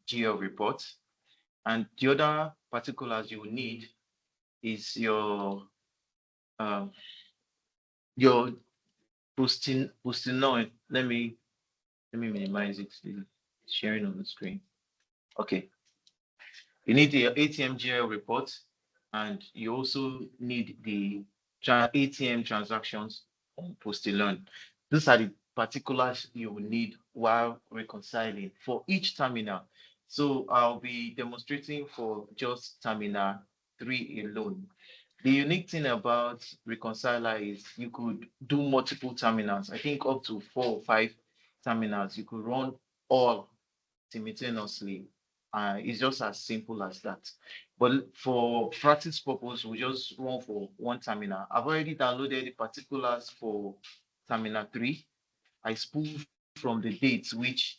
GL report. And the other particulars you will need is uh, your posting note. Let me minimize it. It's sharing on the screen. Okay. You need the ATM GL report, and you also need the ATM transactions on Postillon. These are the particulars you will need while reconciling for each terminal. So I'll be demonstrating for just terminal 3 alone. The unique thing about reconciler is you could do multiple terminals. I think up to 4 or 5 terminals. You could run all simultaneously. It's just as simple as that. But for practice purpose, we just run for one terminal. I've already downloaded the particulars for terminal 3. I spool from the dates, which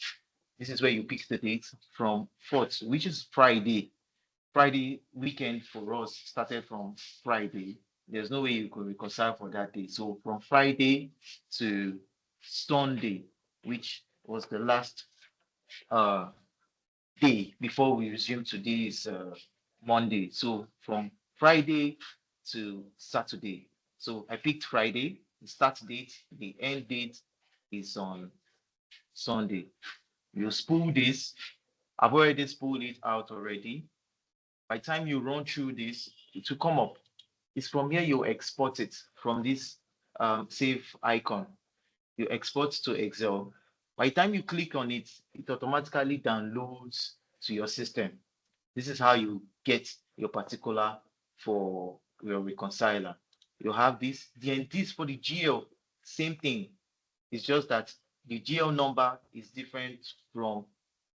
this is where you pick the date from 4th, which is Friday. Friday weekend for us started from Friday. There's no way you could reconcile for that day. So from Friday to Sunday, which was the last uh day before we resume today's Monday. So from Friday to Saturday. So I picked Friday. The start date, the end date is on Sunday. You spool this. I've already spooled it out already. By the time you run through this, it will come up. It's from here you export it from this save icon. You export to Excel. By the time you click on it, it automatically downloads to your system. This is how you get your particular for your reconciler. You have this, then this for the GL, same thing. It's just that the GL number is different from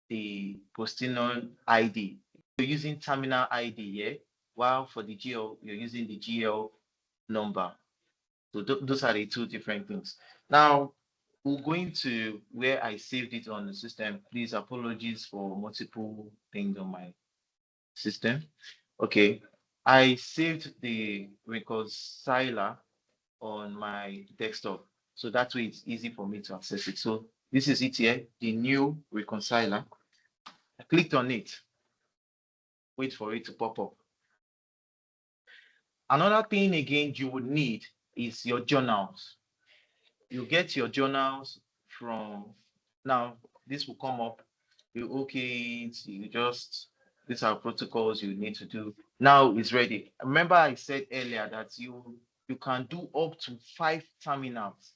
the Postillon ID. You're using terminal ID here, while for the GL, you're using the GL number. So those are the two different things. Now, we're going to where I saved it on the system. Please apologies for multiple things on my system. Okay, I saved the reconciler on my desktop, so that way it's easy for me to access it. So this is it here, the new reconciler. I clicked on it, wait for it to pop up. Another thing again you would need is your journals. You get your journals from now. This will come up. You okay it, you just these are protocols you need to do. Now it's ready. Remember, I said earlier that you can do up to 5 terminals.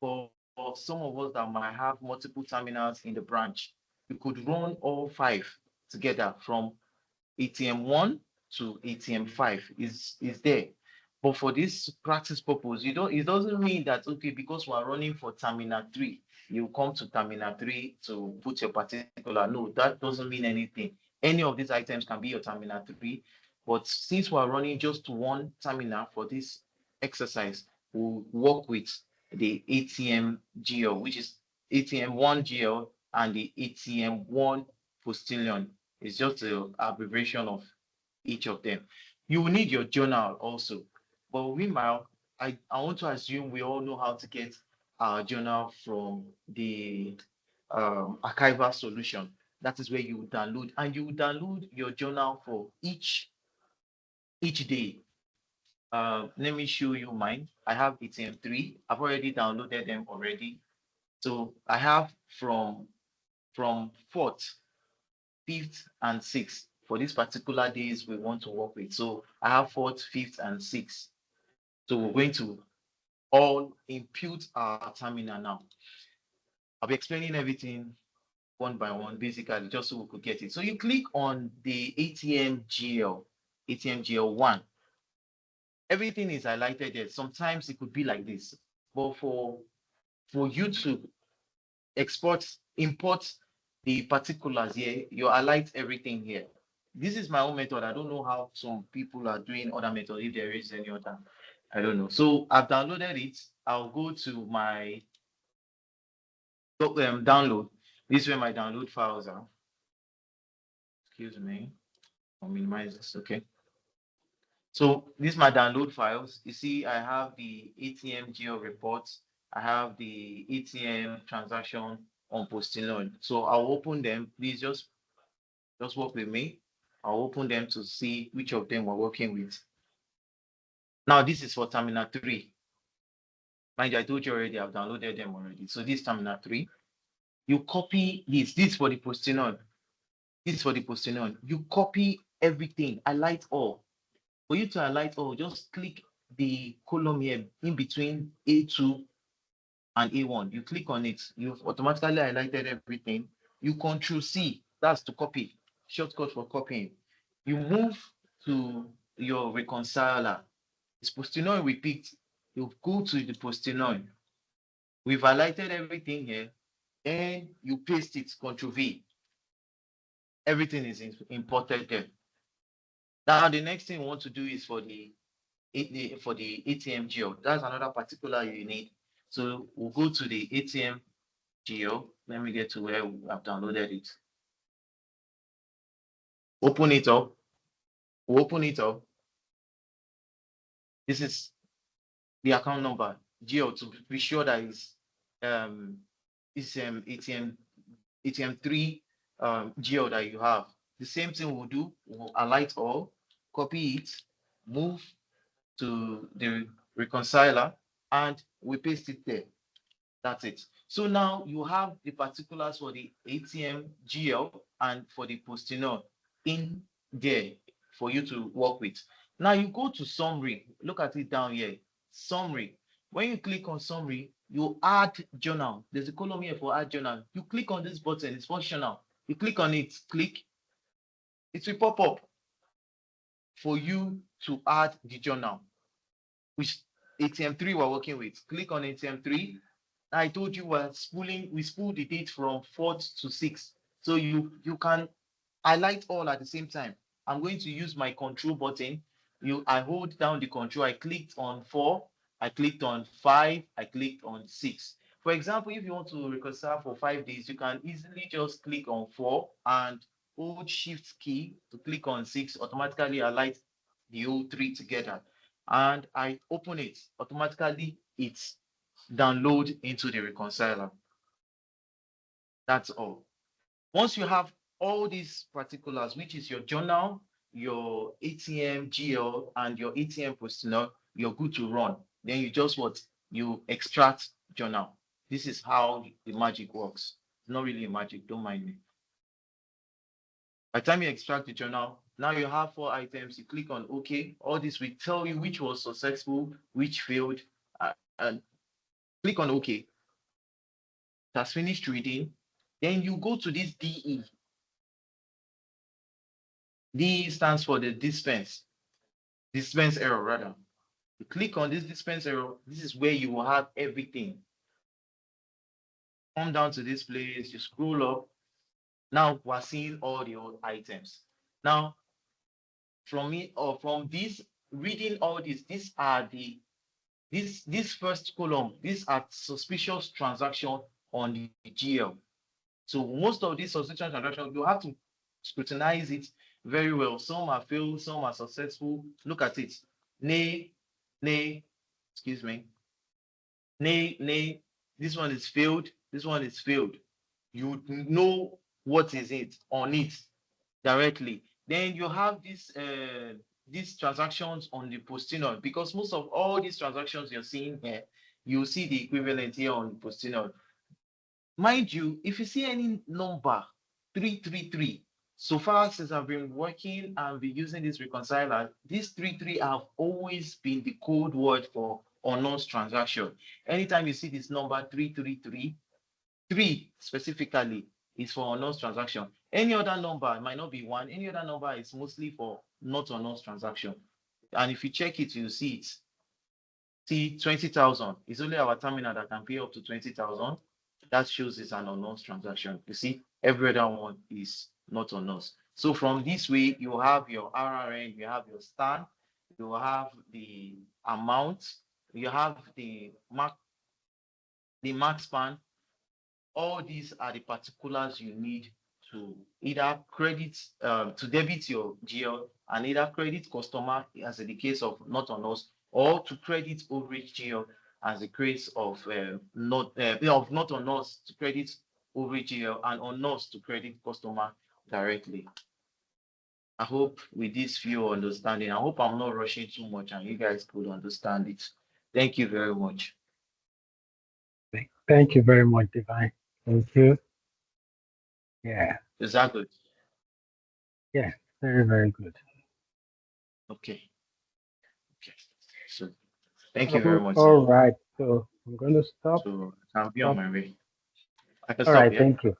For some of us that might have multiple terminals in the branch, you could run all 5 together from ATM 1 to ATM 5 is there. But for this practice purpose, you don't it doesn't mean that okay, because we're running for terminal 3, you come to terminal 3 to put your particular. No, that doesn't mean anything. Any of these items can be your terminal 3. But since we're running just one terminal for this exercise, we'll work with the ATM GL, which is ATM 1 GL and the ATM 1 Postillon. It's just an abbreviation of each of them. You will need your journal also. But meanwhile, I want to assume we all know how to get our journal from the archival solution. That is where you download, and you download your journal for each day. Let me show you mine. I have ATM3. I've already downloaded them already. So I have from 4th, 5th, and 6th for these particular days we want to work with. So I have 4th, 5th, and 6th. So we're going to all impute our terminal now. I'll be explaining everything one by one, basically, just so we could get it. So you click on the ATM GL 1. Everything is highlighted there. Sometimes it could be like this, but for you to import the particulars here, you highlight everything here. This is my own method. I don't know how some people are doing other methods, if there is any other. I don't know. So I've downloaded it. I'll go to my download. This is where my download files are. Excuse me. I'll minimize this. Okay. So these are my download files. You see, I have the ATM geo reports. I have the ATM transaction on Postillon. So I'll open them. Please just Just work with me. I'll open them to see which of them we're working with. Now, this is for terminal 3. Mind you, I told you already, I've downloaded them already. So this terminal 3. You copy this. This for the Postinon. This is for the Postinon. You copy everything. Highlight all. For you to highlight all, just click the column here in between A2 and A1. You click on it. You've automatically highlighted everything. You Control C. That's to copy. Shortcut for copying. You move to your reconciler. It's Postinon we picked. You go to the Postinon. We've highlighted everything here. And you paste it, Control V. Everything is imported there. Now, the next thing we want to do is for the ATM geo. That's another particular you need. So we'll go to the ATM geo. Let me get to where I've downloaded it. Open it up. We'll open it up. This is the account number, geo, to be sure that it's ATM3 geo that you have. The same thing we'll do. We'll highlight all, copy it, move to the reconciler, and we paste it there. That's it. So now you have the particulars for the ATM GL and for the Postinon in there for you to work with. Now you go to summary. Look at it down here. Summary. When you click on summary, you add journal. There's a column here for add journal. You click on this button. It's functional. You click on it. Click. It will pop up for you to add the journal, which ATM3 we're working with. Click on ATM3. I told you we spool the date from 4th to 6th. So you can highlight all at the same time. I'm going to use my control button. I hold down the control. I clicked on 4, I clicked on 5, I clicked on 6. For example, if you want to reconcile for 5 days, you can easily just click on 4 and hold shift key to click on 6, automatically highlight the whole 3 together. And I open it, automatically it's download into the reconciler. That's all. Once you have all these particulars, which is your journal, your ATM GL, and your ATM Postinon, you're good to run. Then you just you extract journal. This is how the magic works. It's not really a magic, don't mind me. By the time you extract the journal, now you have 4 items. You click on OK. All this will tell you which was successful, which failed, and click on OK. That's finished reading. Then you go to this DE. DE stands for the dispense error rather. You click on this dispense error. This is where you will have everything. Come down to this place, you scroll up. Now we're seeing all the old items. Now, from this, reading all this, these are this first column, these are suspicious transactions on the GL. So most of these suspicious transactions, you have to scrutinize it very well. Some are failed, some are successful. Look at it. Nay, excuse me. Nay, this one is failed, this one is failed. You know what is it on it directly. Then you have these transactions on the Postinon, because most of all these transactions you're seeing here, you see the equivalent here on Postinon. Mind you, if you see any number 333, so far since I've been working and been using this reconciler, these 33 have always been the code word for unknown transaction. Anytime you see this number 333, 3 specifically is for unknown transaction. Any other number might not be 1. Any other number is mostly for not unknown transaction. And if you check it, you'll see it. See, 20,000 is only our terminal that can pay up to 20,000. That shows it's an unknown transaction. You see, every other one is not unknown. So from this way, you have your RRN, you have your STAN, you have the amount, you have the mark span. All these are the particulars you need to either credit, to debit your GL, and either credit customer, as in the case of not on us, or to credit overage GL, as the case of not on us to credit overage GL, and on us to credit customer directly. I hope with this few understanding, I hope I'm not rushing too much and you guys could understand it. Thank you very much. Thank you very much, Divine. Thank you. Yeah, Is that good? yeah, very, very good. Okay. Okay. So thank you very much, sir. All right, so I'm going to stop. So I can be on Stop. my way. I can All stop, right, yeah? thank you.